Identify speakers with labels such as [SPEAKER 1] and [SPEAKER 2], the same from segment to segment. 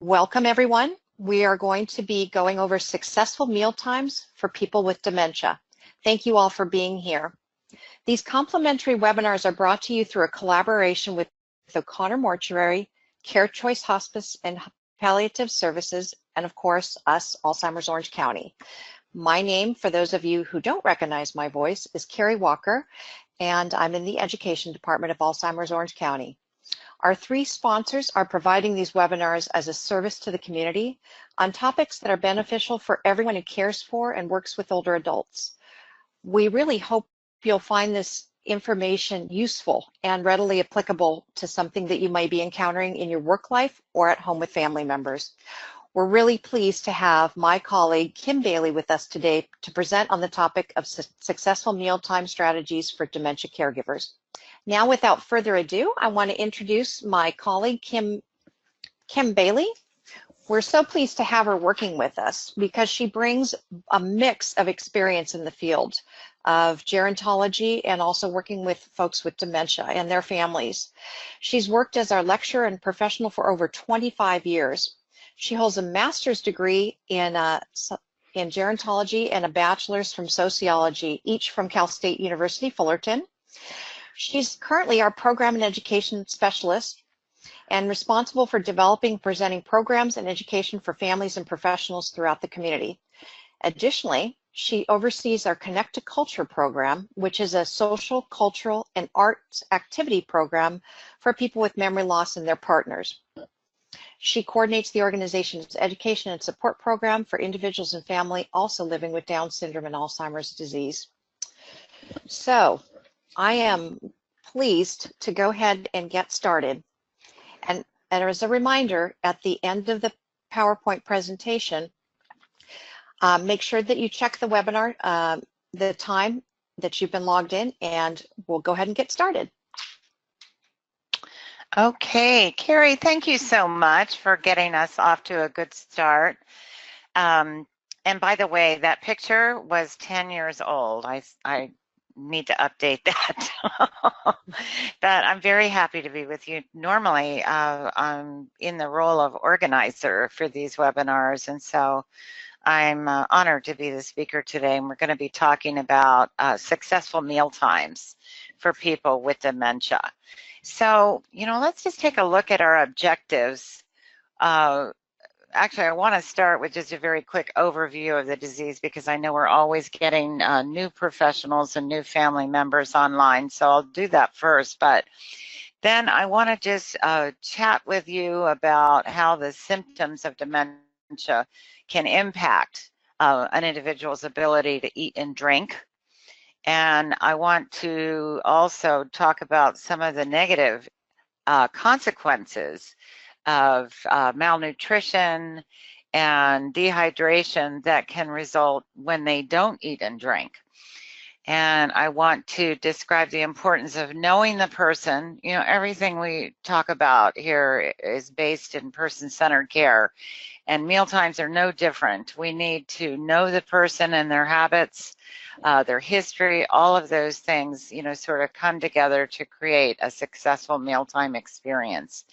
[SPEAKER 1] Welcome, everyone. We are going to be going over successful meal times for people with dementia. Thank you all for being here. These complimentary webinars are brought to you through a collaboration with O'Connor Mortuary, Care Choice Hospice and Palliative Services, and of course, us, Alzheimer's Orange County. My name, for those of you who don't recognize my voice, is Carrie Walker, and I'm in the Education Department of Alzheimer's Orange County. Our three sponsors are providing these webinars as a service to the community on topics that are beneficial for everyone who cares for and works with older adults. We really hope you'll find this information useful and readily applicable to something that you might be encountering in your work life or at home with family members. We're really pleased to have my colleague Kim Bailey with us today to present on the topic of successful mealtime strategies for dementia caregivers. Now, without further ado, I want to introduce my colleague, Kim Bailey. We're so pleased to have her working with us because she brings a mix of experience in the field of gerontology and also working with folks with dementia and their families. She's worked as our lecturer and professional for over 25 years. She holds a master's degree in gerontology and a bachelor's from sociology, each from Cal State University, Fullerton. She's currently our program and education specialist and responsible for developing and presenting programs and education for families and professionals throughout the community. Additionally, she oversees our Connect to Culture program, which is a social, cultural, and arts activity program for people with memory loss and their partners. She coordinates the organization's education and support program for individuals and family also living with Down syndrome and Alzheimer's disease. So, I am pleased to go ahead and get started. And as a reminder, at the end of the PowerPoint presentation, make sure that you check the webinar, the time that you've been logged in, and we'll go ahead and get started.
[SPEAKER 2] Okay, Carrie, thank you so much for getting us off to a good start. And by the way, that picture was 10 years old. I need to update that. But I'm very happy to be with you. Normally, I'm in the role of organizer for these webinars, and so I'm honored to be the speaker today. And we're going to be talking about successful meal times for people with dementia. So, let's just take a look at our objectives. Actually, I want to start with just a very quick overview of the disease because I know we're always getting new professionals and new family members online, so I'll do that first. But then I want to just chat with you about how the symptoms of dementia can impact an individual's ability to eat and drink. And I want to also talk about some of the negative consequences of malnutrition and dehydration that can result when they don't eat and drink. And I want to describe the importance of knowing the person. Everything we talk about here is based in person-centered care, and mealtimes are no different. We need to know the person and their habits, their history, all of those things, sort of come together to create a successful mealtime experience.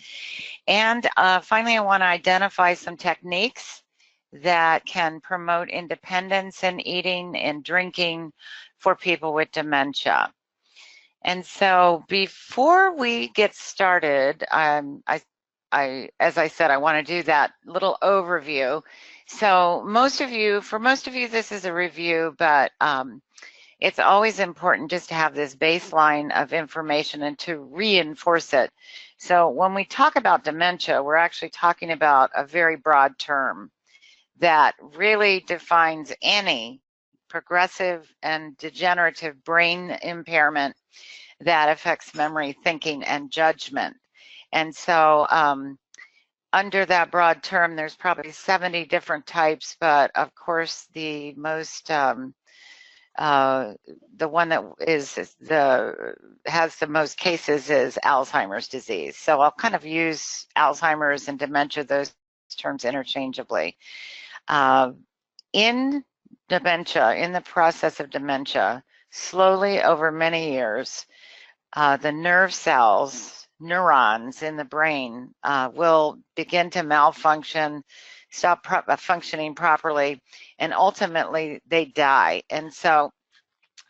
[SPEAKER 2] And finally, I want to identify some techniques that can promote independence in eating and drinking for people with dementia. And so before we get started, as I said, I want to do that little overview. So for most of you, this is a review, but it's always important just to have this baseline of information and to reinforce it. So when we talk about dementia, we're actually talking about a very broad term that really defines any progressive and degenerative brain impairment that affects memory, thinking, and judgment. And so under that broad term, there's probably 70 different types, but of course the most, the one that has the most cases is Alzheimer's disease. So I'll kind of use Alzheimer's and dementia, those terms interchangeably. In dementia, in the process of dementia, slowly over many years, the nerve cells neurons in the brain will begin to malfunction, stop functioning properly, and ultimately they die. And so,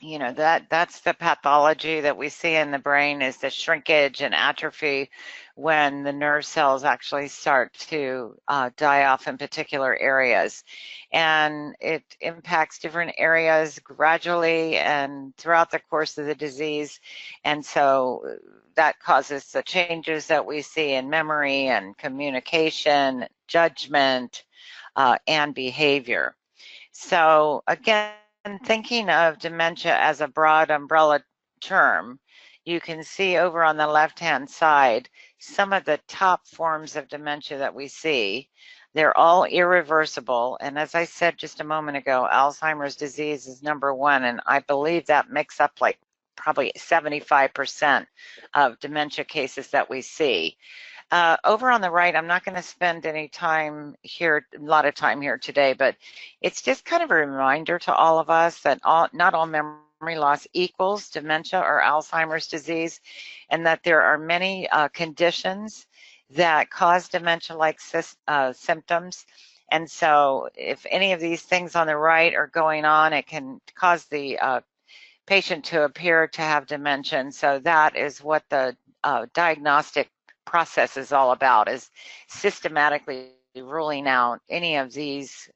[SPEAKER 2] you know, that's the pathology that we see in the brain, is the shrinkage and atrophy when the nerve cells actually start to die off in particular areas. And it impacts different areas gradually and throughout the course of the disease. And so that causes the changes that we see in memory and communication, judgment, and behavior. So again, thinking of dementia as a broad umbrella term, you can see over on the left-hand side some of the top forms of dementia that we see. They're all irreversible, and as I said just a moment ago, Alzheimer's disease is #1, and I believe that makes up like probably 75% of dementia cases that we see. Over on the right, I'm not going to spend any time here, a lot of time here today, but it's just kind of a reminder to all of us that not all memory loss equals dementia or Alzheimer's disease, and that there are many conditions that cause dementia-like symptoms. And so if any of these things on the right are going on, it can cause the patient to appear to have dementia. And so that is what the diagnostic process is all about, is systematically ruling out any of these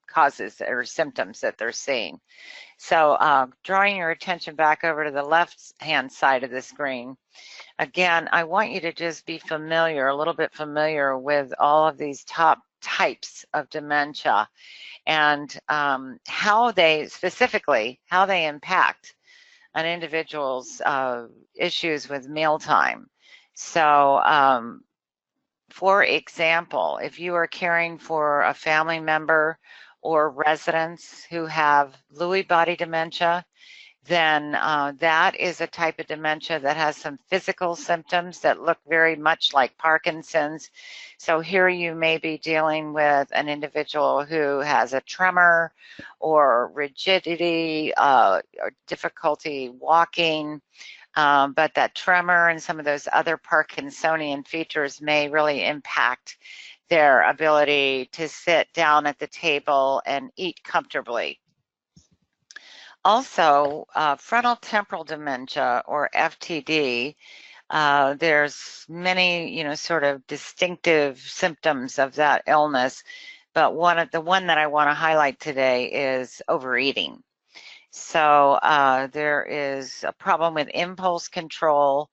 [SPEAKER 2] causes or symptoms that they're seeing. So drawing your attention back over to the left-hand side of the screen, again, I want you to just be familiar, a little bit familiar with all of these top types of dementia and how they impact an individual's issues with mealtime. So, for example, if you are caring for a family member or residents who have Lewy body dementia, then that is a type of dementia that has some physical symptoms that look very much like Parkinson's. So here you may be dealing with an individual who has a tremor or rigidity or difficulty walking, but that tremor and some of those other Parkinsonian features may really impact their ability to sit down at the table and eat comfortably. Also, frontal temporal dementia, or FTD, there's many, sort of distinctive symptoms of that illness, but the one that I want to highlight today is overeating. So there is a problem with impulse control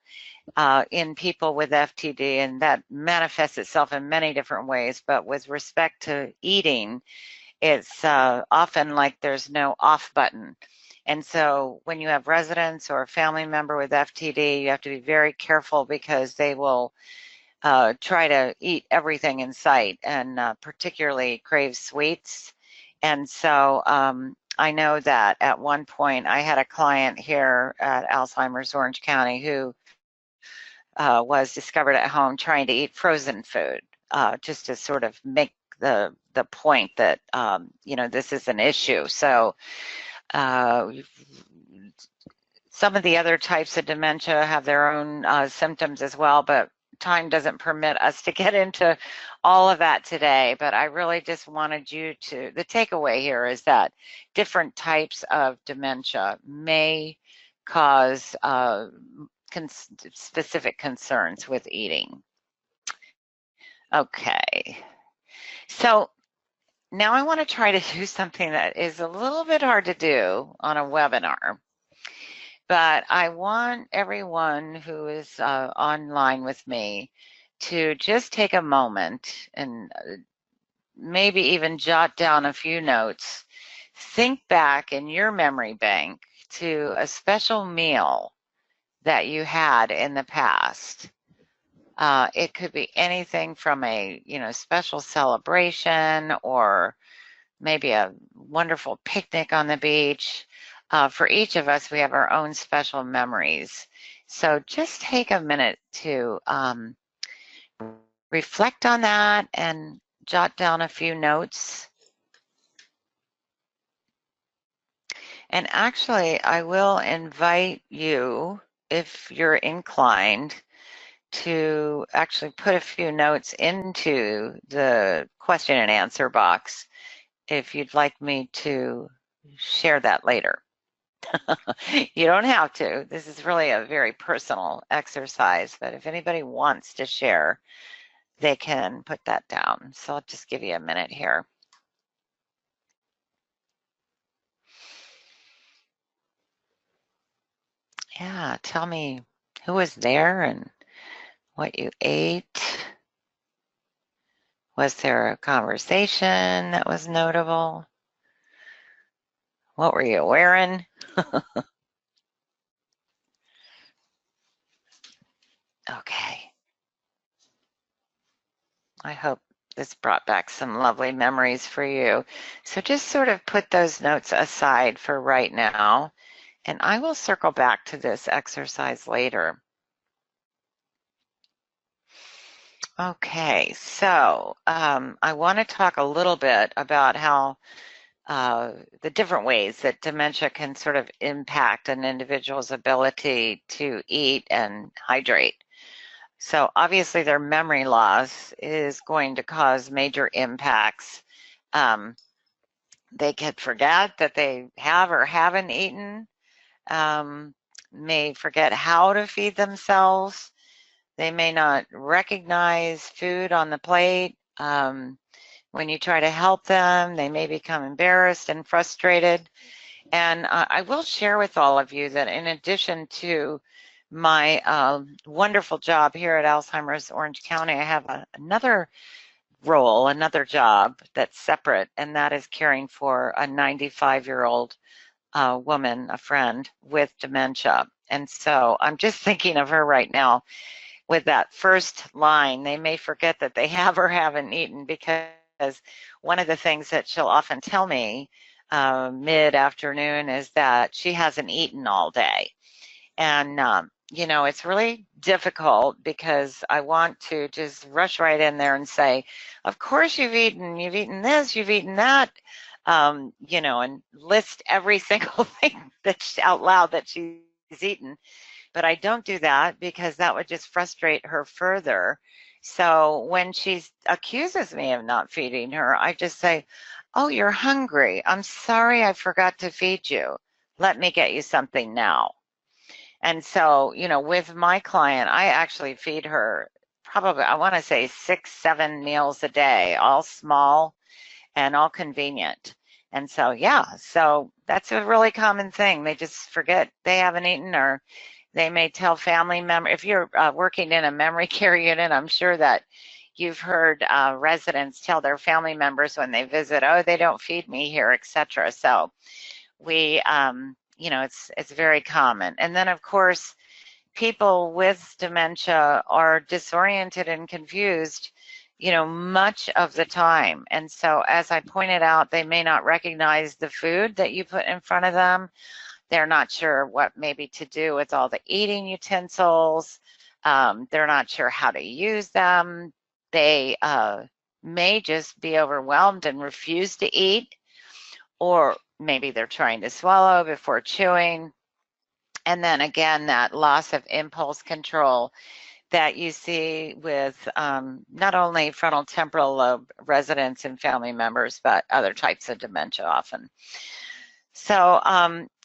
[SPEAKER 2] in people with FTD, and that manifests itself in many different ways. But with respect to eating, it's often like there's no off button. And so when you have residents or a family member with FTD, you have to be very careful because they will try to eat everything in sight and particularly crave sweets. And so I know that at one point I had a client here at Alzheimer's Orange County who was discovered at home trying to eat frozen food, just to sort of make the point that this is an issue. So some of the other types of dementia have their own symptoms as well, but time doesn't permit us to get into all of that today. But I really just wanted you to, the takeaway here is that different types of dementia may cause specific concerns with eating. Okay, so now I want to try to do something that is a little bit hard to do on a webinar, but I want everyone who is online with me to just take a moment and maybe even jot down a few notes. Think back in your memory bank to a special meal that you had in the past. It could be anything from a special celebration or maybe a wonderful picnic on the beach. For each of us, we have our own special memories. So just take a minute to reflect on that and jot down a few notes. And actually, I will invite you, if you're inclined, to actually put a few notes into the question and answer box if you'd like me to share that later. You don't have to. This is really a very personal exercise, but if anybody wants to share, they can put that down. So I'll just give you a minute here. Yeah, tell me who was there and what you ate. Was there a conversation that was notable? What were you wearing? Okay. I hope this brought back some lovely memories for you. So just sort of put those notes aside for right now, and I will circle back to this exercise later. Okay, so I want to talk a little bit about how the different ways that dementia can sort of impact an individual's ability to eat and hydrate. So obviously their memory loss is going to cause major impacts. They could forget that they have or haven't eaten, may forget how to feed themselves. They may not recognize food on the plate. When you try to help them, they may become embarrassed and frustrated. And I will share with all of you that in addition to my wonderful job here at Alzheimer's Orange County, I have another role, another job that's separate, and that is caring for a 95-year-old woman, a friend with dementia. And so I'm just thinking of her right now with that first line. They may forget that they have or haven't eaten, because one of the things that she'll often tell me mid-afternoon is that she hasn't eaten all day. And, you know, it's really difficult because I want to just rush right in there and say, of course you've eaten this, you've eaten that, you know, and list every single thing that's out loud that she's eaten. But I don't do that because that would just frustrate her further. So when she accuses me of not feeding her, I just say, oh, you're hungry. I'm sorry I forgot to feed you. Let me get you something now. And so, you know, with my client, I actually feed her probably, I want to say 6, 7 meals a day, all small and all convenient. And so, yeah, so that's a really common thing. They just forget they haven't eaten, or they may tell family members. If you're working in a memory care unit, I'm sure that you've heard residents tell their family members when they visit, oh, they don't feed me here, etc. So we, you know, it's very common. And then, of course, people with dementia are disoriented and confused, you know, much of the time. And so, as I pointed out, they may not recognize the food that you put in front of them. They're not sure what maybe to do with all the eating utensils. They're not sure how to use them. They may just be overwhelmed and refuse to eat, or maybe they're trying to swallow before chewing. And then again, that loss of impulse control that you see with not only frontal temporal lobe residents and family members, but other types of dementia often. So,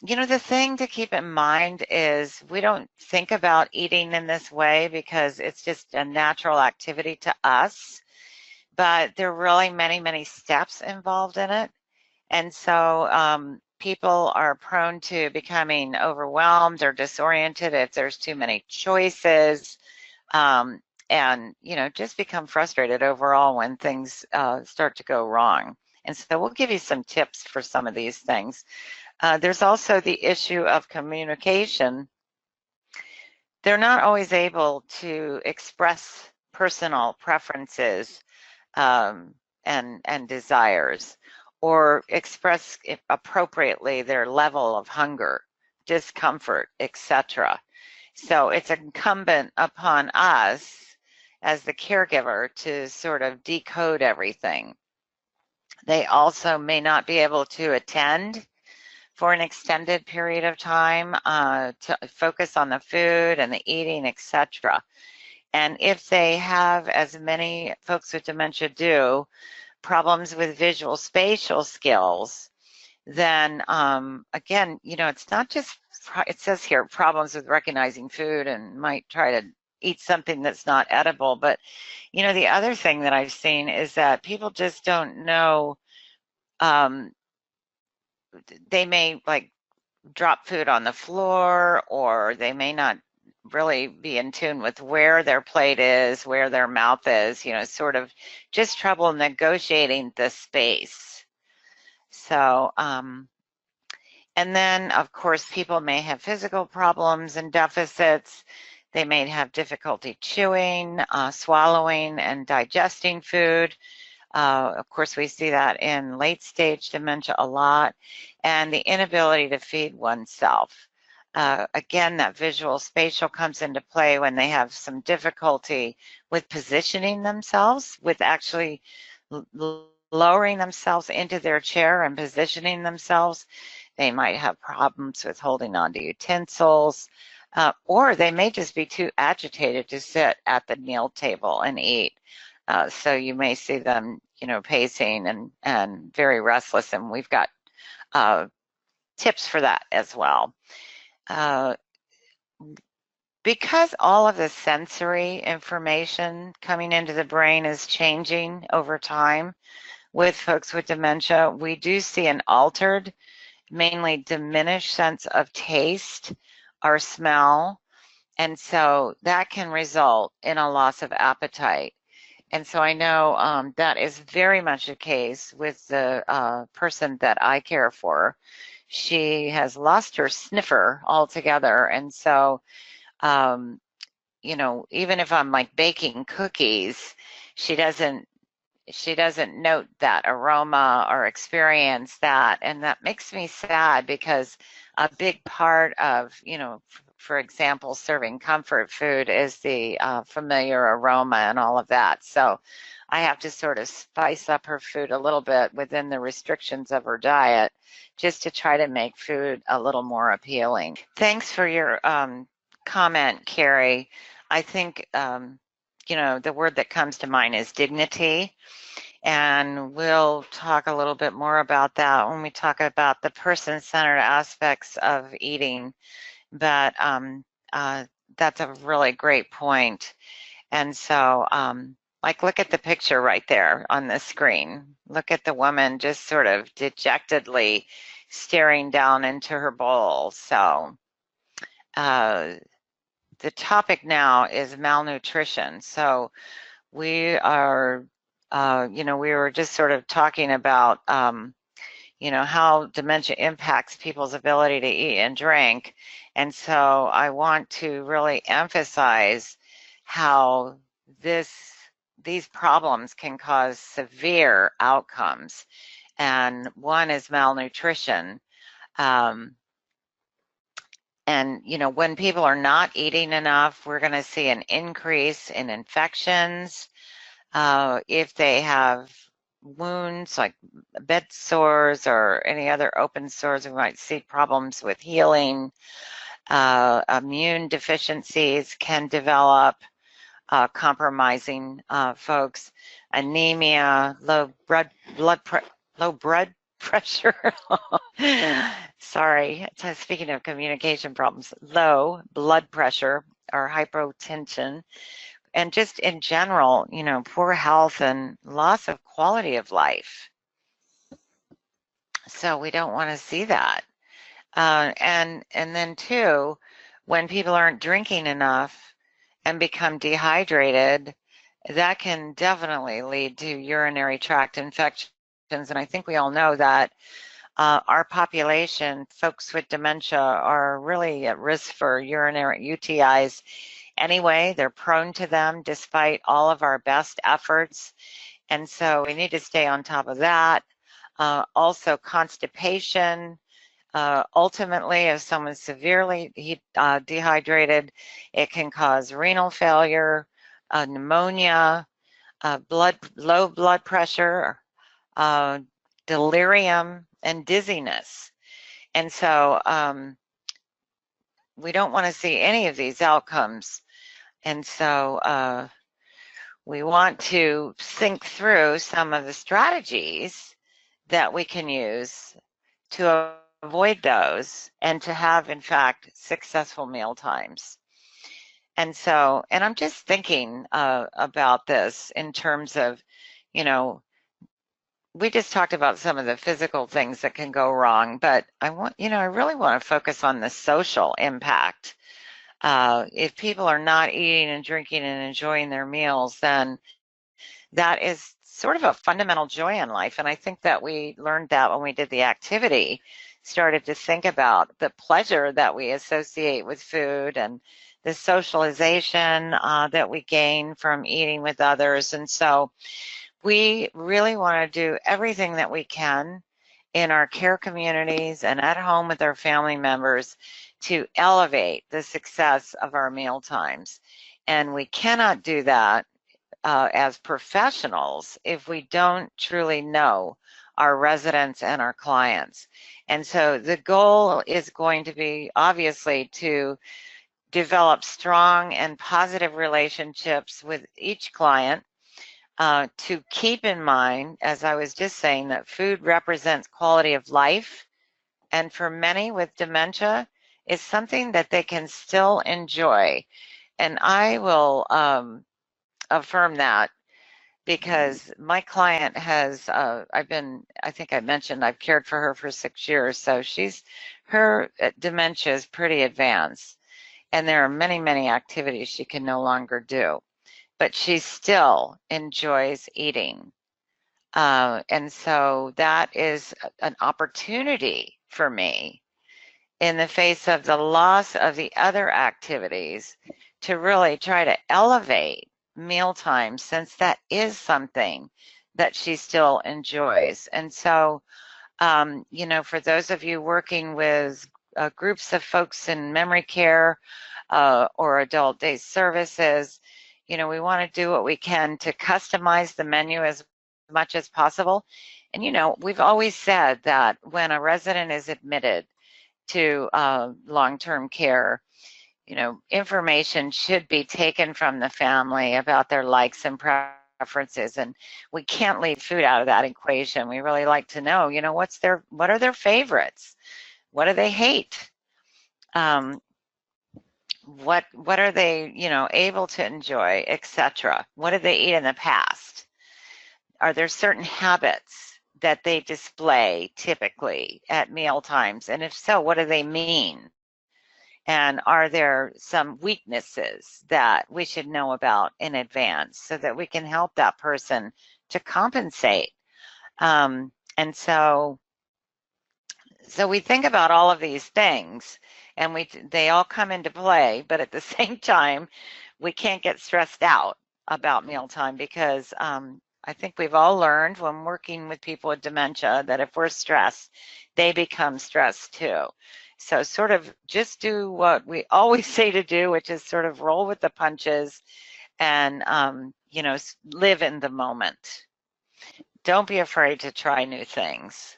[SPEAKER 2] you know, the thing to keep in mind is we don't think about eating in this way because it's just a natural activity to us, but there are really many, many steps involved in it. And so people are prone to becoming overwhelmed or disoriented if there's too many choices, and, you know, just become frustrated overall when things start to go wrong. And so we'll give you some tips for some of these things. There's also the issue of communication. They're not always able to express personal preferences and desires, or express appropriately their level of hunger, discomfort, etc. So it's incumbent upon us as the caregiver to sort of decode everything. They also may not be able to attend for an extended period of time to focus on the food and the eating, etc. And if they have, as many folks with dementia do, problems with visual spatial skills, then again, it's not just, it says here, problems with recognizing food and might try to eat something that's not edible. But, the other thing that I've seen is that people just don't know, they may like drop food on the floor, or they may not really be in tune with where their plate is, where their mouth is, sort of just trouble negotiating the space. So, and then, of course, people may have physical problems and deficits. They may have difficulty chewing, swallowing, and digesting food. Of course, we see that in late stage dementia a lot, and the inability to feed oneself. Again, that visual spatial comes into play when they have some difficulty with positioning themselves, with actually lowering themselves into their chair and positioning themselves. They might have problems with holding onto utensils, or they may just be too agitated to sit at the meal table and eat. So you may see them, pacing and very restless, and we've got tips for that as well. Because all of the sensory information coming into the brain is changing over time with folks with dementia, we do see an altered, mainly diminished sense of taste or smell. And so that can result in a loss of appetite. And so I know that is very much the case with the person that I care for. She has lost her sniffer altogether. And so, even if I'm like baking cookies, she doesn't note that aroma or experience that. And that makes me sad, because a big part of, for example, serving comfort food is the familiar aroma and all of that. So I have to sort of spice up her food a little bit within the restrictions of her diet, just to try to make food a little more appealing. Thanks for your comment, Carrie. I think, the word that comes to mind is dignity. And we'll talk a little bit more about that when we talk about the person-centered aspects of eating. But that's a really great point. And so, look at the picture right there on the screen. Look at the woman just sort of dejectedly staring down into her bowl. So the topic now is malnutrition. So we are, we were just sort of talking about, how dementia impacts people's ability to eat and drink. And so I want to really emphasize how these problems can cause severe outcomes. And one is malnutrition. And, when people are not eating enough, we're going to see an increase in infections. If they have wounds like bed sores or any other open sores, we might see problems with healing. Immune deficiencies can develop, compromising folks. Anemia, low blood pressure. Sorry, speaking of communication problems, low blood pressure or hypotension, and just in general, poor health and loss of quality of life. So we don't want to see that. And then too, when people aren't drinking enough and become dehydrated, that can definitely lead to urinary tract infections. And I think we all know that our population, folks with dementia, are really at risk for urinary UTIs anyway. They're prone to them despite all of our best efforts. And so we need to stay on top of that. Also, constipation. Ultimately, if someone's severely dehydrated, it can cause renal failure, pneumonia, low blood pressure, delirium, and dizziness. And so we don't want to see any of these outcomes. And so we want to think through some of the strategies that we can use to avoid those and to have, in fact, successful meal times. And so, and I'm just thinking about this in terms of, you know, we just talked about some of the physical things that can go wrong, but I really want to focus on the social impact. If people are not eating and drinking and enjoying their meals, then that is sort of a fundamental joy in life. And I think that we learned that when we did the activity, started to think about the pleasure that we associate with food and the socialization that we gain from eating with others. And so we really want to do everything that we can in our care communities and at home with our family members to elevate the success of our meal times. And we cannot do that as professionals if we don't truly know our residents and our clients. And so the goal is going to be obviously to develop strong and positive relationships with each client, to keep in mind, as I was just saying, that food represents quality of life. And for many with dementia, it's something that they can still enjoy. And I will affirm that because my client has, I think I mentioned, I've cared for her for 6 years. So her dementia is pretty advanced. And there are many, many activities she can no longer do, but she still enjoys eating. And so that is an opportunity for me in the face of the loss of the other activities to really try to elevate mealtime, since that is something that she still enjoys. And so, for those of you working with groups of folks in memory care or adult day services, we want to do what we can to customize the menu as much as possible. And, we've always said that when a resident is admitted to long-term care, information should be taken from the family about their likes and preferences, and we can't leave food out of that equation. We really like to know, what are their favorites? What do they hate? What are they, able to enjoy, etc. What did they eat in the past? Are there certain habits that they display typically at meal times? And if so, what do they mean? And are there some weaknesses that we should know about in advance so that we can help that person to compensate? And so we think about all of these things, and they all come into play, but at the same time, we can't get stressed out about mealtime because I think we've all learned when working with people with dementia that if we're stressed, they become stressed too. So sort of just do what we always say to do, which is sort of roll with the punches and, live in the moment. Don't be afraid to try new things.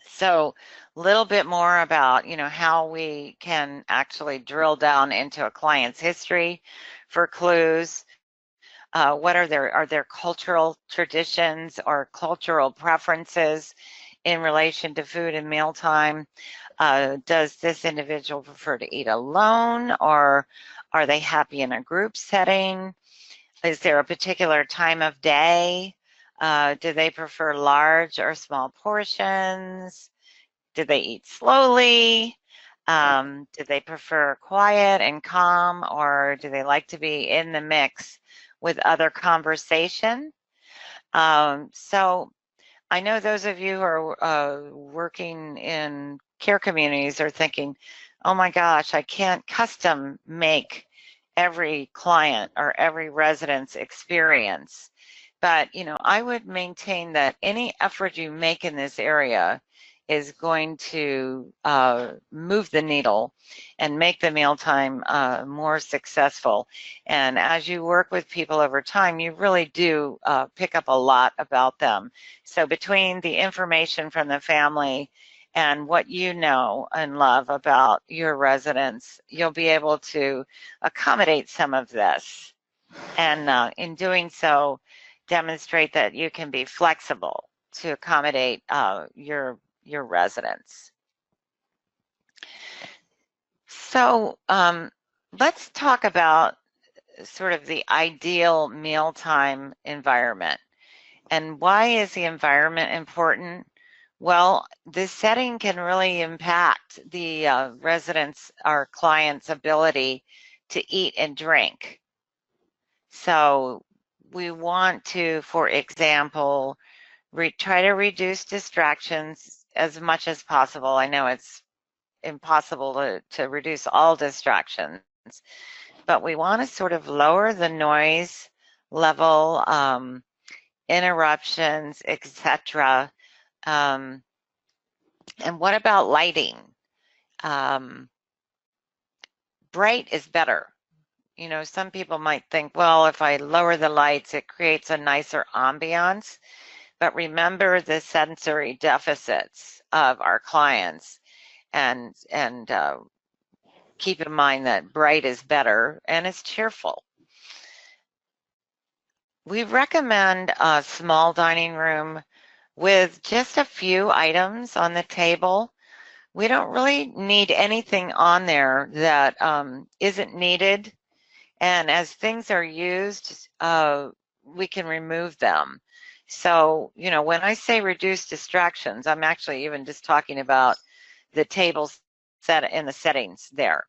[SPEAKER 2] So a little bit more about, how we can actually drill down into a client's history for clues. What are there cultural traditions or cultural preferences in relation to food and mealtime? Does this individual prefer to eat alone, or are they happy in a group setting? Is there a particular time of day? Do they prefer large or small portions? Do they eat slowly? Do they prefer quiet and calm, or do they like to be in the mix with other conversation? So I know those of you who are working in care communities are thinking, oh my gosh, I can't custom make every client or every resident's experience. But, I would maintain that any effort you make in this area is going to move the needle and make the mealtime more successful. And as you work with people over time, you really do pick up a lot about them. So between the information from the family and what you know and love about your residents, you'll be able to accommodate some of this. And in doing so, demonstrate that you can be flexible to accommodate your residents. So let's talk about sort of the ideal mealtime environment. And why is the environment important? Well, the setting can really impact the residents' or clients' ability to eat and drink. So we want to, for example, try to reduce distractions as much as possible. I know it's impossible to reduce all distractions, but we want to sort of lower the noise level, interruptions, etc. And what about lighting? Bright is better. You know, some people might think, well, if I lower the lights, it creates a nicer ambiance. But remember the sensory deficits of our clients, and keep in mind that bright is better and it's cheerful. We recommend a small dining room with just a few items on the table. We don't really need anything on there that isn't needed. And as things are used, we can remove them. So, you know, when I say reduce distractions, I'm actually even just talking about the table set in the settings there.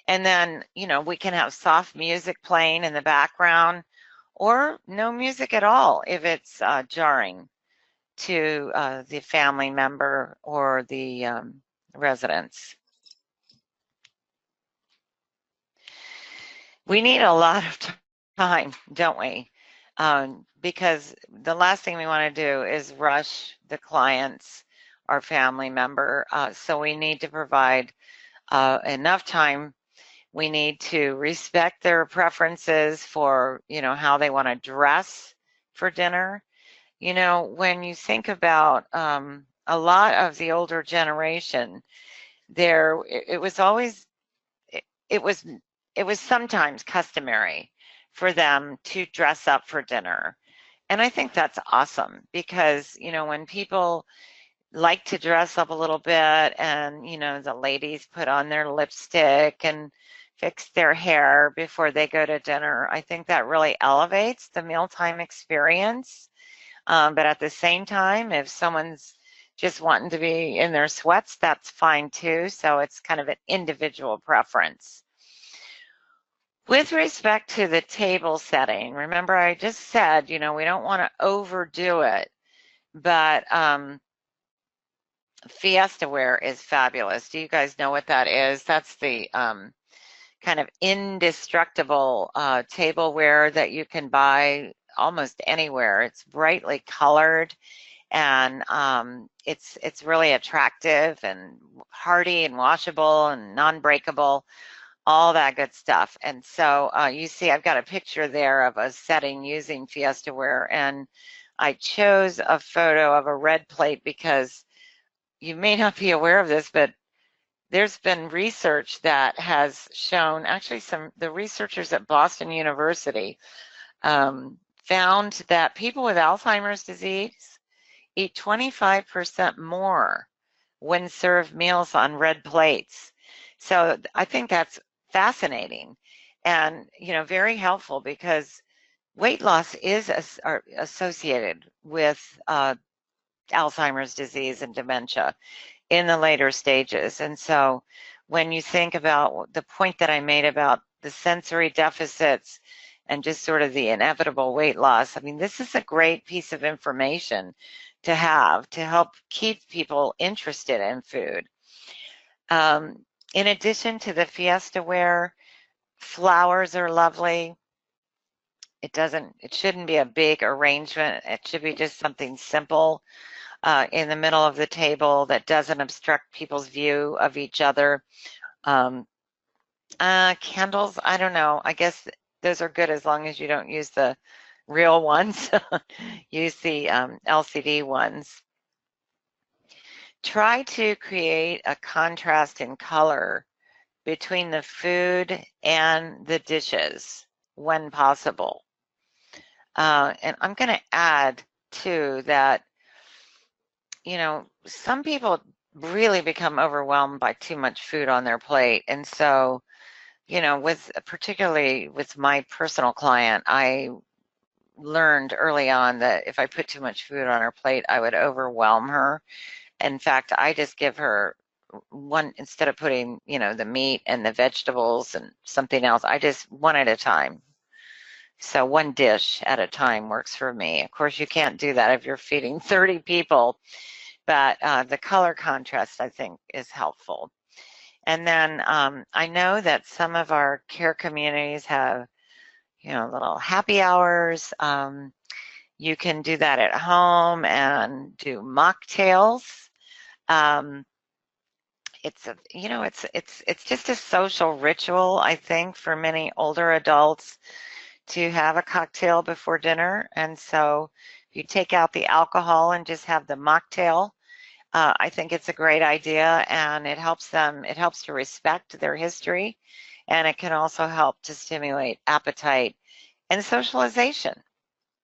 [SPEAKER 2] And then, you know, we can have soft music playing in the background or no music at all if it's jarring to the family member or the residents. We need a lot of time, don't we? Because the last thing we want to do is rush the clients or family member. So we need to provide enough time. We need to respect their preferences for, you know, how they want to dress for dinner. You know, when you think about a lot of the older generation, it was always it was sometimes customary for them to dress up for dinner. And I think that's awesome because, you know, when people like to dress up a little bit and, you know, the ladies put on their lipstick and fix their hair before they go to dinner, I think that really elevates the mealtime experience. But at the same time, if someone's just wanting to be in their sweats, that's fine too. So it's kind of an individual preference. With respect to the table setting, remember I just said, you know, we don't want to overdo it, but Fiesta ware is fabulous. Do you guys know what that is? That's the kind of indestructible tableware that you can buy almost anywhere. It's brightly colored, and it's really attractive and hardy and washable and non-breakable, all that good stuff. And so you see I've got a picture there of a setting using Fiesta ware, and I chose a photo of a red plate because you may not be aware of this, but there's been research that has shown, actually the researchers at Boston University found that people with Alzheimer's disease eat 25% more when served meals on red plates. So I think that's fascinating and, you know, very helpful because weight loss is associated with Alzheimer's disease and dementia in the later stages. And so when you think about the point that I made about the sensory deficits and just sort of the inevitable weight loss, I mean, this is a great piece of information to have to help keep people interested in food. In addition to the Fiesta ware, flowers are lovely. It shouldn't be a big arrangement. It should be just something simple in the middle of the table that doesn't obstruct people's view of each other. Candles, I don't know. I guess those are good as long as you don't use the real ones. Use the LCD ones. try to create a contrast in color between the food and the dishes when possible. And I'm going to add too that, you know, some people really become overwhelmed by too much food on their plate. And so, you know, particularly with my personal client, I learned early on that if I put too much food on her plate, I would overwhelm her. In fact, I just give her one, instead of putting, you know, the meat and the vegetables and something else, I just one at a time. So one dish at a time works for me. Of course, you can't do that if you're feeding 30 people, but the color contrast, I think, is helpful. And then I know that some of our care communities have, you know, little happy hours. You can do that at home and do mocktails. It's a, you know, it's just a social ritual, I think, for many older adults to have a cocktail before dinner. And so if you take out the alcohol and just have the mocktail, I think it's a great idea, and it helps to respect their history, and it can also help to stimulate appetite and socialization.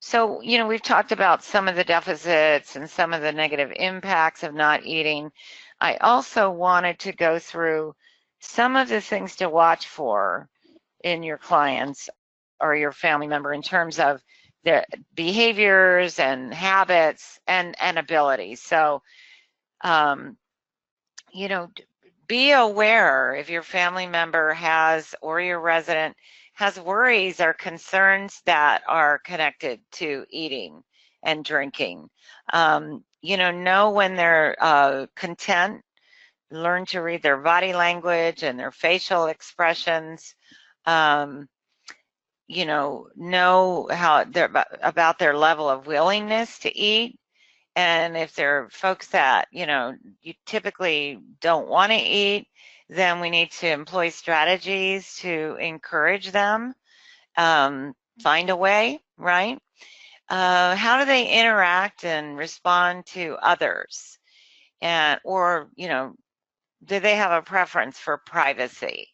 [SPEAKER 2] So, you know, we've talked about some of the deficits and some of the negative impacts of not eating. I also wanted to go through some of the things to watch for in your clients or your family member in terms of their behaviors and habits and abilities. So, you know, be aware if your family member has, or your resident has, worries or concerns that are connected to eating and drinking. You know when they're content, learn to read their body language and their facial expressions. You know how they're about their level of willingness to eat. And if there are folks that, you know, you typically don't want to eat, then we need to employ strategies to encourage them. Find a way, right? How do they interact and respond to others? Or, you know, do they have a preference for privacy?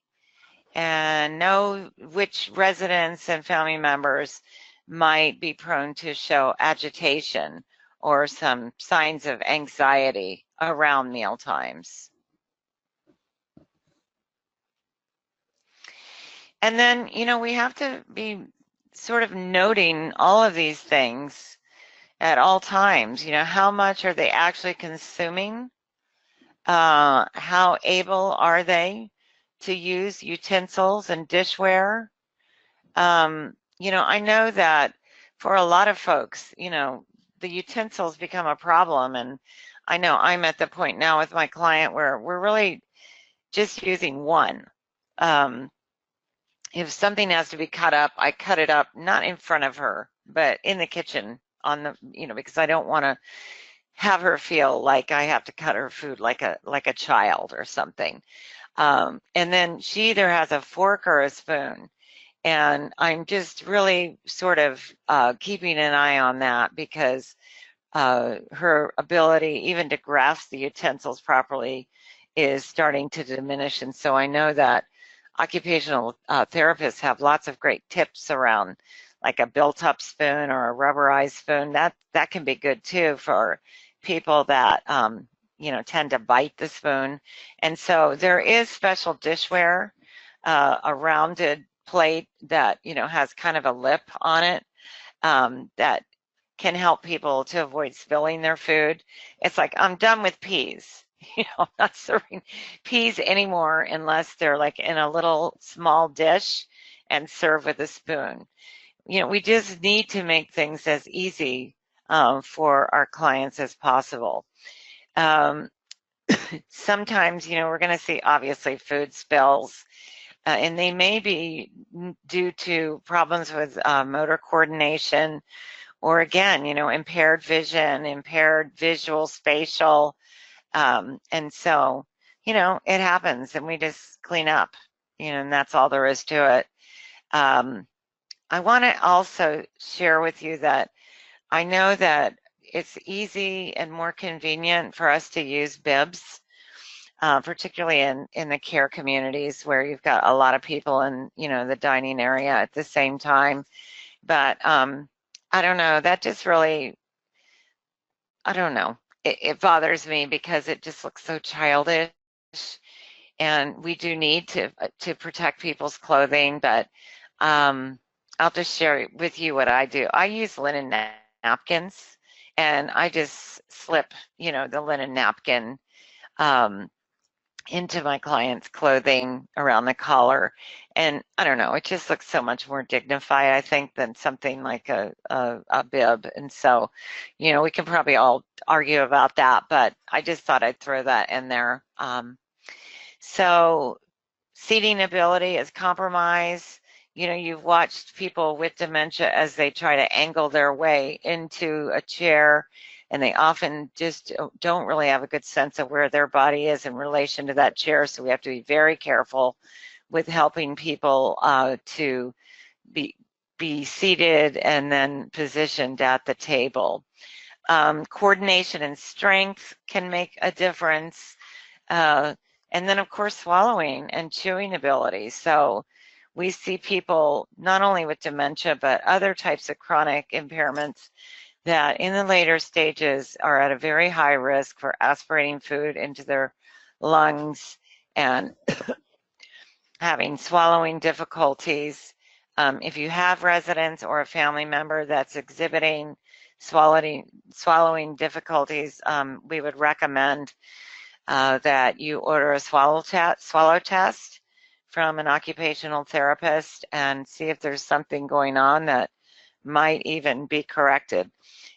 [SPEAKER 2] And know which residents and family members might be prone to show agitation or some signs of anxiety around meal times. And then, you know, we have to be sort of noting all of these things at all times. You know, how much are they actually consuming? How able are they to use utensils and dishware? You know, I know that for a lot of folks, you know, the utensils become a problem. And I know I'm at the point now with my client where we're really just using one. If something has to be cut up, I cut it up, not in front of her, but in the kitchen on the, you know, because I don't want to have her feel like I have to cut her food like a child or something. And then she either has a fork or a spoon. And I'm just really sort of keeping an eye on that, because her ability even to grasp the utensils properly is starting to diminish. And so I know that occupational therapists have lots of great tips around, like a built-up spoon or a rubberized spoon. That can be good too for people that you know, tend to bite the spoon. And so there is special dishware, a rounded plate that, you know, has kind of a lip on it, that can help people to avoid spilling their food. It's like, I'm done with peas. You know, I'm not serving peas anymore unless they're like in a little small dish and serve with a spoon. You know, we just need to make things as easy for our clients as possible. Sometimes, you know, we're going to see obviously food spills, and they may be due to problems with motor coordination, or again, you know, impaired vision, impaired visual, spatial. And so, you know, it happens and we just clean up, you know, and that's all there is to it. I want to also share with you that I know that it's easy and more convenient for us to use bibs, particularly in the care communities where you've got a lot of people in, the dining area at the same time. But I don't know, that just really, I don't know. It bothers me because it just looks so childish, and we do need to protect people's clothing. But um, I'll just share with you what I do. I use linen napkins, and I just slip, the linen napkin um, into my client's clothing around the collar. And I don't know, it just looks so much more dignified, I think, than something like a bib. And so, we can probably all argue about that, but I just thought I'd throw that in there. So seating ability is compromised. You've watched people with dementia as they try to angle their way into a chair, and they often just don't really have a good sense of where their body is in relation to that chair. So we have to be very careful with helping people to be seated and then positioned at the table. Coordination and strength can make a difference. And then, of course, swallowing and chewing ability. So we see people not only with dementia, but other types of chronic impairments that in the later stages are at a very high risk for aspirating food into their lungs and having swallowing difficulties. If you have residents or a family member that's exhibiting swallowing difficulties, we would recommend that you order a swallow test from an occupational therapist and see if there's something going on that might even be corrected.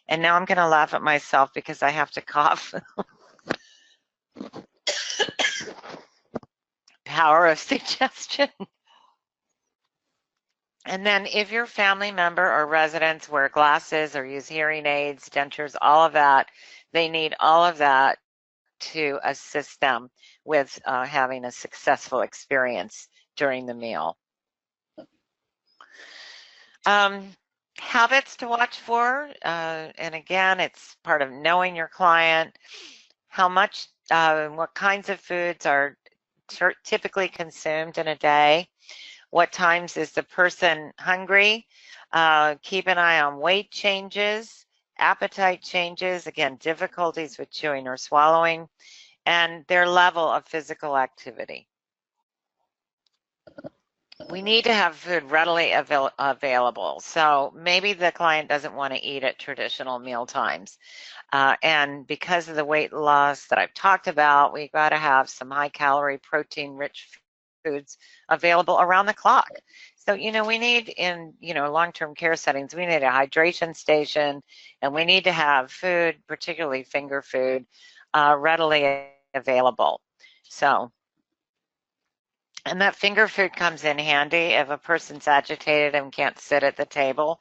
[SPEAKER 2] And now I'm going to laugh at myself because I have to cough. Power of suggestion. And then if your family member or residents wear glasses or use hearing aids, dentures, all of that, they need all of that to assist them with having a successful experience during the meal. Habits to watch for, and again, it's part of knowing your client, how much, what kinds of foods are typically consumed in a day, what times is the person hungry, keep an eye on weight changes, appetite changes, again, difficulties with chewing or swallowing, and their level of physical activity. We need to have food readily available. So maybe the client doesn't want to eat at traditional meal times. And because of the weight loss that I've talked about, we've got to have some high calorie, protein rich foods available around the clock. So, we need in, long-term care settings, we need a hydration station, and we need to have food, particularly finger food, readily available. So, and that finger food comes in handy if a person's agitated and can't sit at the table.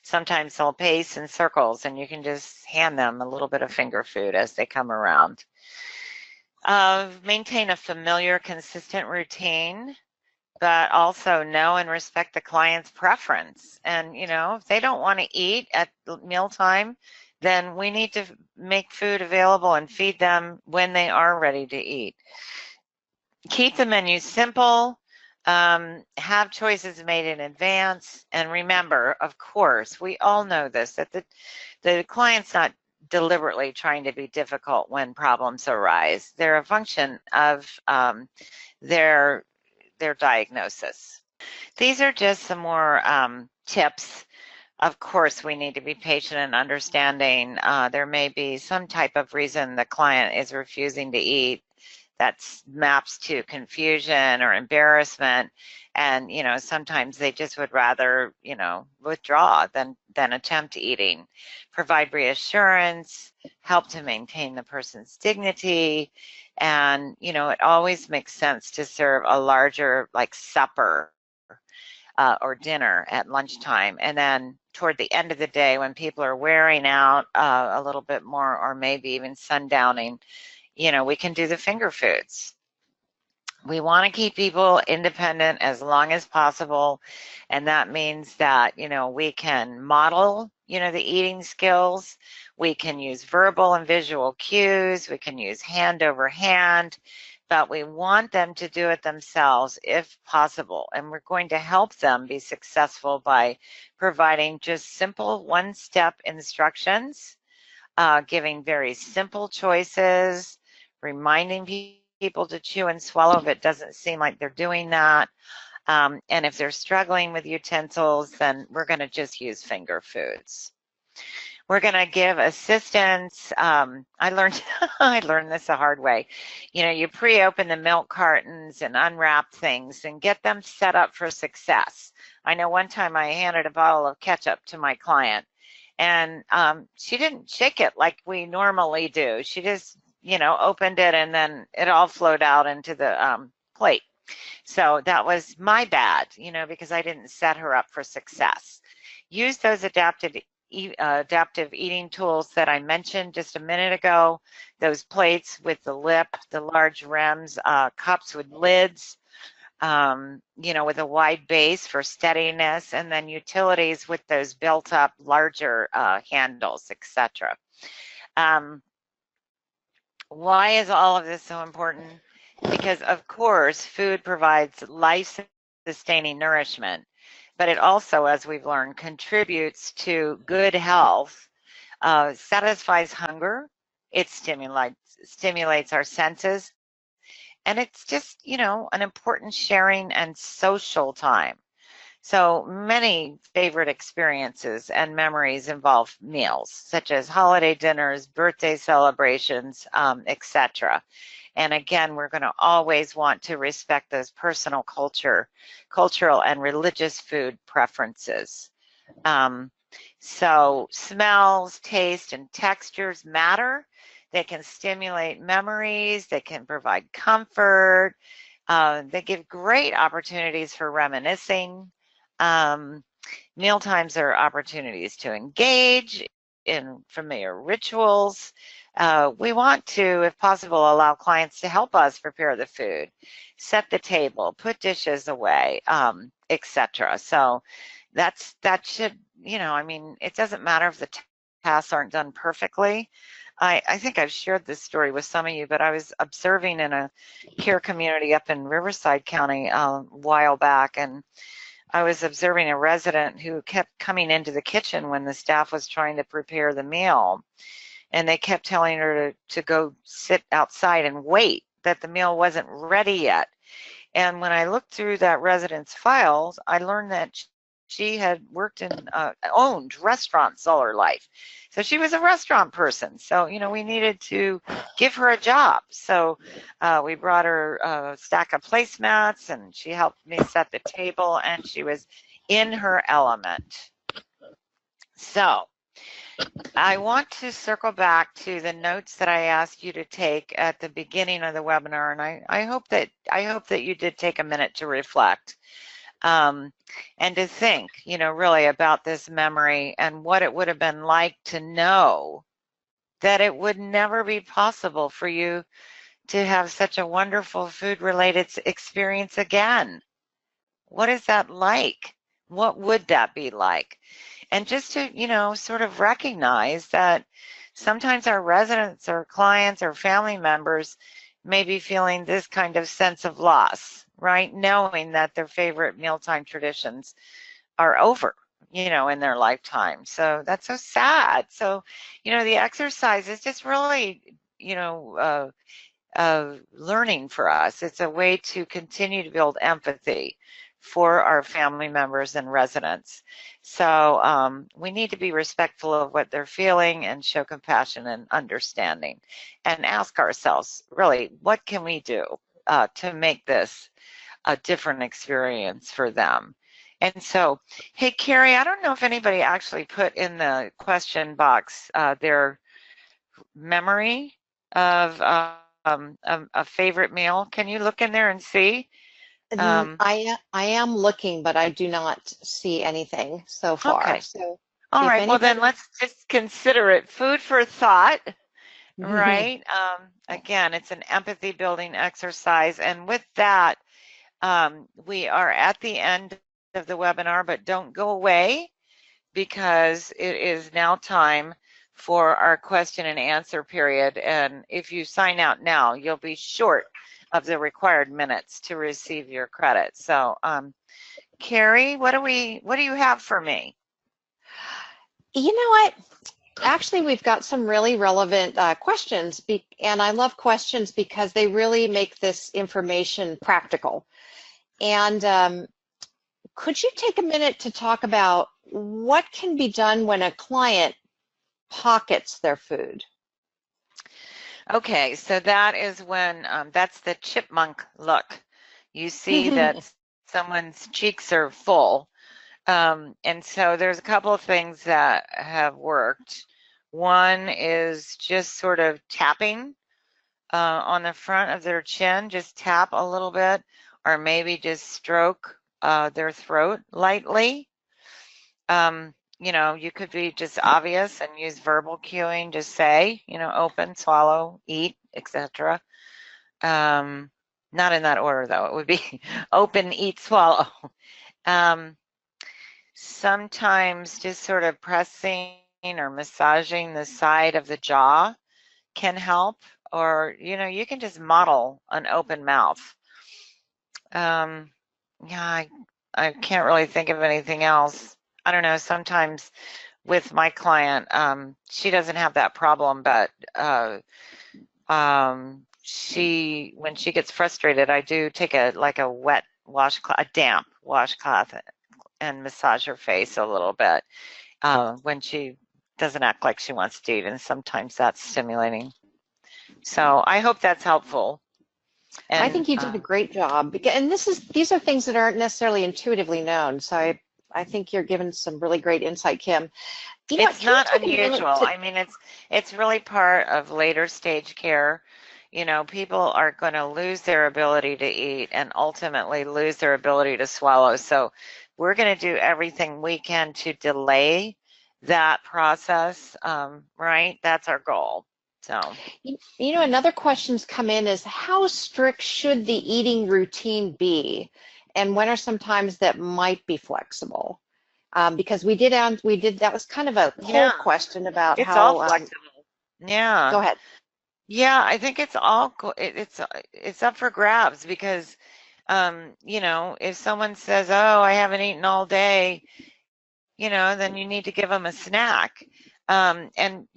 [SPEAKER 2] Sometimes they'll pace in circles and you can just hand them a little bit of finger food as they come around. Maintain a familiar, consistent routine, but also know and respect the client's preference. And, if they don't want to eat at mealtime, then we need to make food available and feed them when they are ready to eat. Keep the menu simple, have choices made in advance, and remember, of course, we all know this, that the client's not deliberately trying to be difficult when problems arise. They're a function of their diagnosis. These are just some more tips. Of course, we need to be patient and understanding. There may be some type of reason the client is refusing to eat that maps to confusion or embarrassment, and sometimes they just would rather withdraw than attempt eating. Provide reassurance, help to maintain the person's dignity, and it always makes sense to serve a larger like supper or dinner at lunchtime, and then toward the end of the day when people are wearing out a little bit more, or maybe even sundowning, we can do the finger foods. We want to keep people independent as long as possible, and that means that we can model the eating skills. We can use verbal and visual cues. We can use hand over hand, but we want them to do it themselves if possible. And we're going to help them be successful by providing just simple one-step instructions, giving very simple choices, reminding people to chew and swallow if it doesn't seem like they're doing that. And if they're struggling with utensils, then we're going to just use finger foods. We're going to give assistance. I learned I learned this the hard way. You know, you pre-open the milk cartons and unwrap things and get them set up for success. I know one time I handed a bottle of ketchup to my client, and she didn't shake it like we normally do. She just, you know, opened it and then it all flowed out into the plate. So that was my bad, you know, because I didn't set her up for success. Use those adaptive eating tools that I mentioned just a minute ago, those plates with the lip, the large rims, cups with lids, you know, with a wide base for steadiness, and then utilities with those built up larger handles, etc. Why is all of this so important? Because of course, food provides life-sustaining nourishment, but it also, as we've learned, contributes to good health, satisfies hunger, it stimulates our senses, and it's just, you know, an important sharing and social time. So many favorite experiences and memories involve meals, such as holiday dinners, birthday celebrations, etc. And again, we're going to always want to respect those personal cultural and religious food preferences. So smells, taste, and textures matter. They can stimulate memories. They can provide comfort. They give great opportunities for reminiscing. Mealtimes are opportunities to engage in familiar rituals. We want to, if possible, allow clients to help us prepare the food, set the table, put dishes away, etc. So that should, you know, I mean, it doesn't matter if the tasks aren't done perfectly. I think I've shared this story with some of you, but I was observing in a care community up in Riverside County a while back, and I was observing a resident who kept coming into the kitchen when the staff was trying to prepare the meal, and they kept telling her to go sit outside and wait, that the meal wasn't ready yet. And when I looked through that resident's files, I learned that she had worked in, owned restaurants all her life. So she was a restaurant person. So, you know, we needed to give her a job. So we brought her a stack of placemats, and she helped me set the table, and she was in her element. So I want to circle back to the notes that I asked you to take at the beginning of the webinar, and I hope that you did take a minute to reflect. And to think, you know, really about this memory and what it would have been like to know that it would never be possible for you to have such a wonderful food-related experience again. What is that like? What would that be like? And just to, you know, sort of recognize that sometimes our residents or clients or family members may be feeling this kind of sense of loss, right? Knowing that their favorite mealtime traditions are over, you know, in their lifetime. So that's so sad. So, you know, the exercise is just really, you know, learning for us. It's a way to continue to build empathy for our family members and residents. So we need to be respectful of what they're feeling and show compassion and understanding, and ask ourselves, really, what can we do to make this a different experience for them? And so, hey, Carrie, I don't know if anybody actually put in the question box their memory of a favorite meal. Can you look in there and see?
[SPEAKER 1] I am looking, but I do not see anything so far.
[SPEAKER 2] Okay.
[SPEAKER 1] So
[SPEAKER 2] All
[SPEAKER 1] if
[SPEAKER 2] right. Well, then
[SPEAKER 1] anybody,
[SPEAKER 2] let's just consider it food for thought, right? Again, it's an empathy building exercise. And with that, we are at the end of the webinar, but don't go away, because it is now time for our question and answer period. And if you sign out now, you'll be short of the required minutes to receive your credit. So, Carrie, what do you have for me?
[SPEAKER 1] You know what? Actually, we've got some really relevant questions, and I love questions because they really make this information practical. And could you take a minute to talk about what can be done when a client pockets their food?
[SPEAKER 2] Okay, so that is when, that's the chipmunk look. You see that someone's cheeks are full. And so there's a couple of things that have worked. One is just sort of tapping on the front of their chin, just tap a little bit, or maybe just stroke their throat lightly. You could be just obvious and use verbal cueing, just say, open, swallow, eat, etc. Not in that order, though. It would be open, eat, swallow. Sometimes just sort of pressing or massaging the side of the jaw can help, or, you can just model an open mouth. Yeah, I can't really think of anything else. I don't know, sometimes with my client, she doesn't have that problem, but when she gets frustrated, I do take a wet washcloth, a damp washcloth, and massage her face a little bit when she doesn't act like she wants to eat, and sometimes that's stimulating. So I hope that's helpful. And
[SPEAKER 1] I think you did a great job, and these are things that aren't necessarily intuitively known. So I think you're giving some really great insight, Kim.
[SPEAKER 2] It's not unusual. I mean, it's really part of later stage care. People are going to lose their ability to eat and ultimately lose their ability to swallow. So we're going to do everything we can to delay that process, right? That's our goal. So,
[SPEAKER 1] another question's come in is how strict should the eating routine be, and when are some times that might be flexible? Because we did that was kind of a poll question about
[SPEAKER 2] it's all
[SPEAKER 1] how.
[SPEAKER 2] flexible. Yeah.
[SPEAKER 1] Go ahead.
[SPEAKER 2] Yeah, I think it's all it's up for grabs because if someone says, "Oh, I haven't eaten all day," then you need to give them a snack. And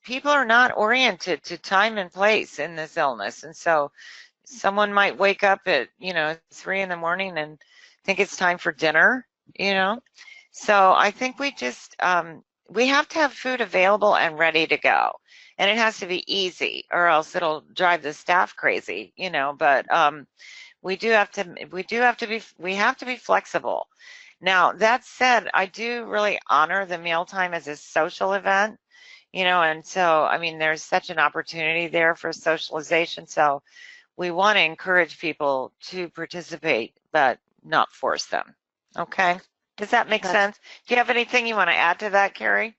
[SPEAKER 2] people are not oriented to time and place in this illness, and so someone might wake up at 3 in the morning and think it's time for dinner. So I think we have to have food available and ready to go, and it has to be easy, or else it'll drive the staff crazy. But we have to be flexible. Now, that said, I do really honor the mealtime as a social event, and so, I mean, there's such an opportunity there for socialization. So we want to encourage people to participate, but not force them. Okay? Does that make sense? Do you have anything you want to add to that, Carrie?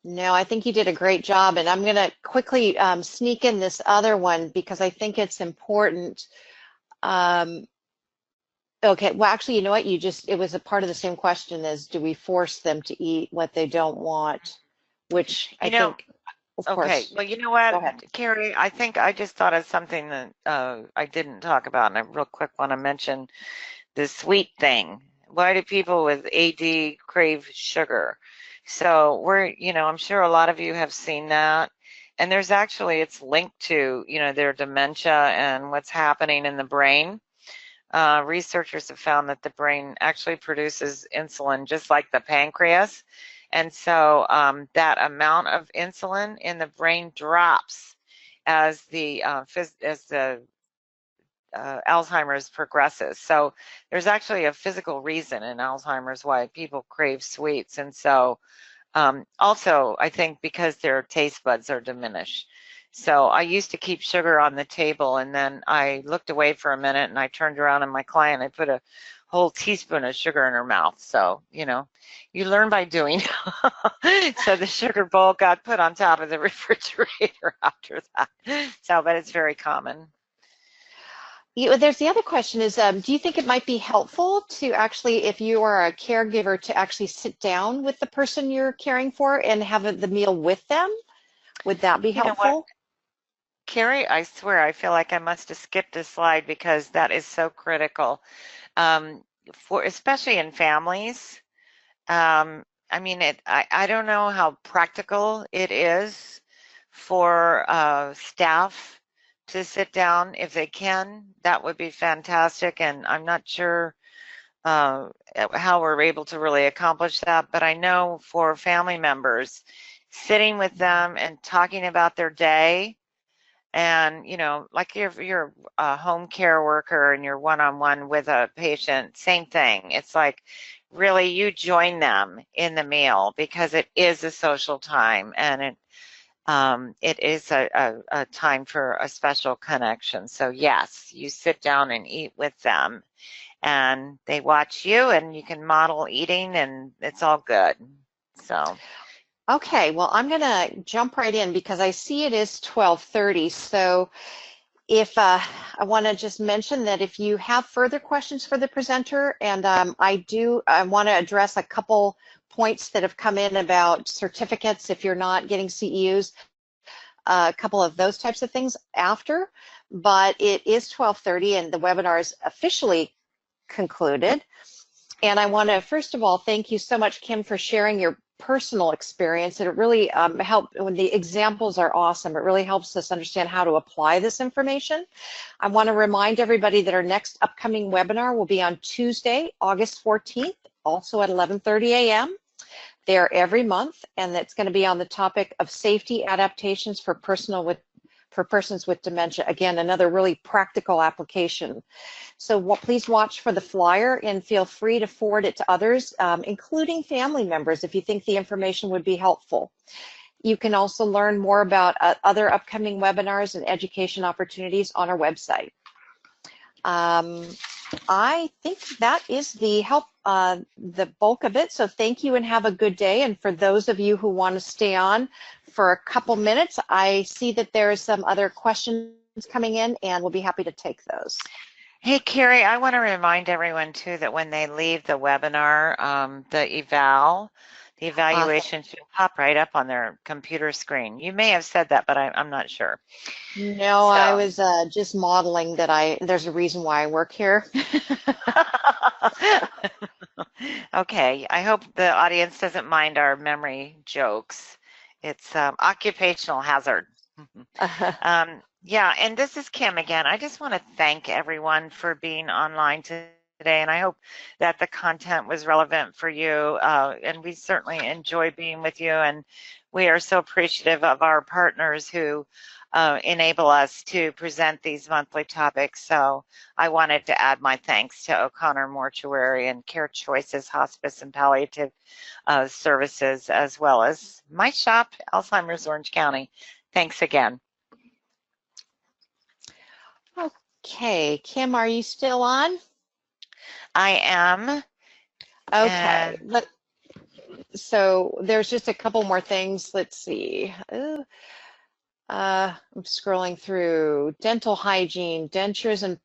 [SPEAKER 1] No, I think you did a great job, and I'm going to quickly sneak in this other one because I think it's important. Okay, well, actually, you know what? It was a part of the same question as do we force them to eat what they don't want, which I think, of course.
[SPEAKER 2] Okay, well, you know what,
[SPEAKER 1] Go ahead.
[SPEAKER 2] Carrie, I think I just thought of something that I didn't talk about, and I real quick want to mention the sweet thing. Why do people with AD crave sugar? So I'm sure a lot of you have seen that. And it's linked to, their dementia and what's happening in the brain. Researchers have found that the brain actually produces insulin just like the pancreas. And so that amount of insulin in the brain drops as the Alzheimer's progresses. So there's actually a physical reason in Alzheimer's why people crave sweets. And so also, I think because their taste buds are diminished. So I used to keep sugar on the table, and then I looked away for a minute, and I turned around, and my client, I put a whole teaspoon of sugar in her mouth. So, you learn by doing. So the sugar bowl got put on top of the refrigerator after that. So, but it's very common.
[SPEAKER 1] There's the other question is, do you think it might be helpful to actually, if you are a caregiver, to actually sit down with the person you're caring for and have the meal with them? Would that be
[SPEAKER 2] You know what,
[SPEAKER 1] helpful?
[SPEAKER 2] Carrie, I swear I feel like I must have skipped a slide because that is so critical. Um, for especially in families. I mean, I don't know how practical it is for staff to sit down. If they can, that would be fantastic. And I'm not sure how we're able to really accomplish that. But I know for family members, sitting with them and talking about their day, and like if you're a home care worker and you're one-on-one with a patient, same thing. It's like really you join them in the meal because it is a social time, and it is a time for a special connection. So yes, you sit down and eat with them, and they watch you, and you can model eating, and it's all good. So
[SPEAKER 1] Okay, well, I'm going to jump right in because I see it is 12:30. So if I want to just mention that if you have further questions for the presenter, and I want to address a couple points that have come in about certificates if you're not getting CEUs, a couple of those types of things after, but it is 12:30 and the webinar is officially concluded. And I want to, first of all, thank you so much, Kim, for sharing your personal experience. And it really helped when the examples are awesome. It really helps us understand how to apply this information. I want to remind everybody that our next upcoming webinar will be on Tuesday, August 14th, also at 11:30 a.m. They're every month, and it's going to be on the topic of safety adaptations for persons with dementia. Again, another really practical application. So please watch for the flyer and feel free to forward it to others, including family members, if you think the information would be helpful. You can also learn more about other upcoming webinars and education opportunities on our website. I think that is the bulk of it. So thank you and have a good day. And for those of you who want to stay on for a couple minutes, I see that there are some other questions coming in, and we'll be happy to take those.
[SPEAKER 2] hey, Carrie, I want to remind everyone too that when they leave the webinar, the evaluation should pop right up on their computer screen. You may have said that, but I'm not sure.
[SPEAKER 1] No, I was just modeling that there's a reason why I work here.
[SPEAKER 2] Okay, I hope the audience doesn't mind our memory jokes. It's occupational hazard. Yeah, and this is Kim again. I just want to thank everyone for being online today, and I hope that the content was relevant for you. And we certainly enjoy being with you, and we are so appreciative of our partners who enable us to present these monthly topics. So I wanted to add my thanks to O'Connor Mortuary and Care Choices Hospice and Palliative Services, as well as my shop, Alzheimer's Orange County. Thanks again.
[SPEAKER 1] Okay, Kim, are you still on?
[SPEAKER 2] I am.
[SPEAKER 1] Okay, so there's just a couple more things. Let's see. I'm scrolling through dental hygiene, dentures, and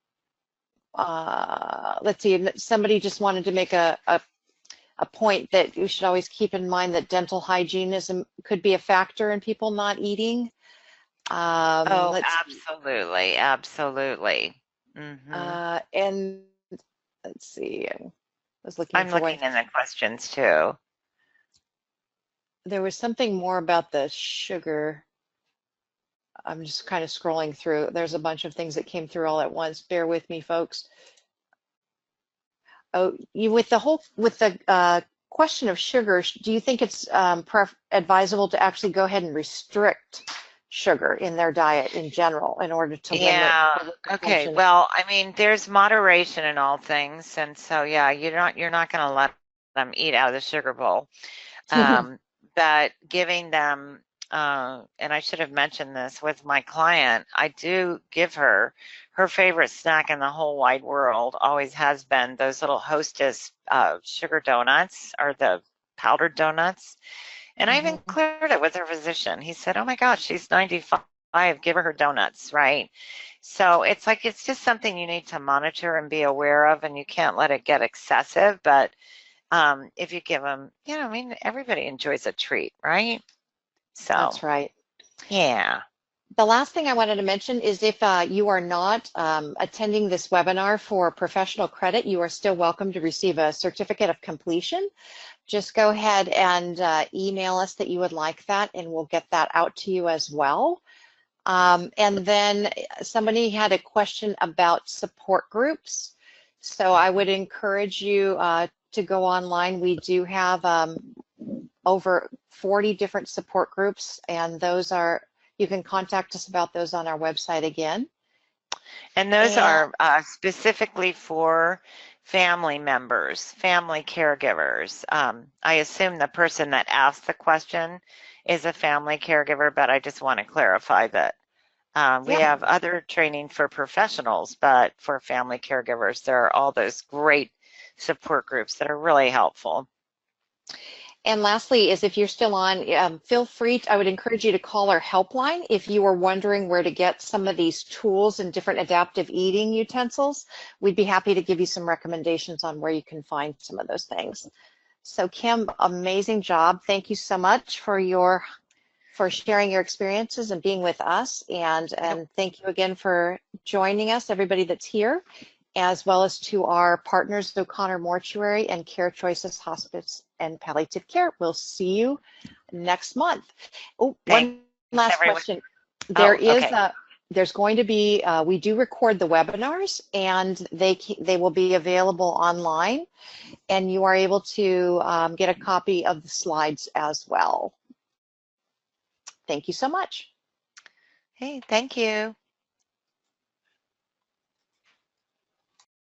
[SPEAKER 1] let's see. Somebody just wanted to make a point that you should always keep in mind that dental hygiene could be a factor in people not eating.
[SPEAKER 2] Oh, absolutely, absolutely.
[SPEAKER 1] And let's see.
[SPEAKER 2] I'm looking in the questions too.
[SPEAKER 1] There was something more about the sugar. I'm just kind of scrolling through. There's a bunch of things that came through all at once. Bear with me, folks. Oh, with the question of sugar, do you think it's advisable to actually go ahead and restrict sugar in their diet in general in order to limit?
[SPEAKER 2] Yeah. Okay. Well, I mean, there's moderation in all things, and so yeah, you're not going to let them eat out of the sugar bowl. But giving them, and I should have mentioned this with my client, I do give her favorite snack in the whole wide world, always has been those little Hostess sugar donuts, or the powdered donuts. And I even cleared it with her physician. He said, oh my gosh, she's 95 I've given her donuts, right? So it's like it's just something you need to monitor and be aware of, and you can't let it get excessive. But if you give them, I mean, everybody enjoys a treat, right? So,
[SPEAKER 1] That's right.
[SPEAKER 2] yeah.
[SPEAKER 1] The last thing I wanted to mention is if you are not attending this webinar for professional credit, you are still welcome to receive a certificate of completion. Just go ahead and email us that you would like that, and we'll get that out to you as well. And then somebody had a question about support groups. So I would encourage you to go online. We do have over 40 different support groups, and those are, you can contact us about those on our website again.
[SPEAKER 2] And those
[SPEAKER 1] And
[SPEAKER 2] are specifically for family members, family caregivers. I assume the person that asked the question is a family caregiver, but I just want to clarify that we
[SPEAKER 1] yeah,
[SPEAKER 2] have other training for professionals, but for family caregivers, there are all those great support groups that are really helpful.
[SPEAKER 1] and lastly is if you're still on, feel free, I would encourage you to call our helpline if you are wondering where to get some of these tools and different adaptive eating utensils. We'd be happy to give you some recommendations on where you can find some of those things. So Kim, amazing job. Thank you so much for sharing your experiences and being with us. And thank you again for joining us, everybody that's here, as well as to our partners, O'Connor Mortuary and Care Choices Hospice and Palliative Care. We'll see you next month. Oh,
[SPEAKER 2] Thanks,
[SPEAKER 1] one last
[SPEAKER 2] everyone.
[SPEAKER 1] question.
[SPEAKER 2] Oh, okay.
[SPEAKER 1] There's going to be, we do record the webinars, and they will be available online, and you are able to get a copy of the slides as well. Thank you so much.
[SPEAKER 2] Hey, thank you.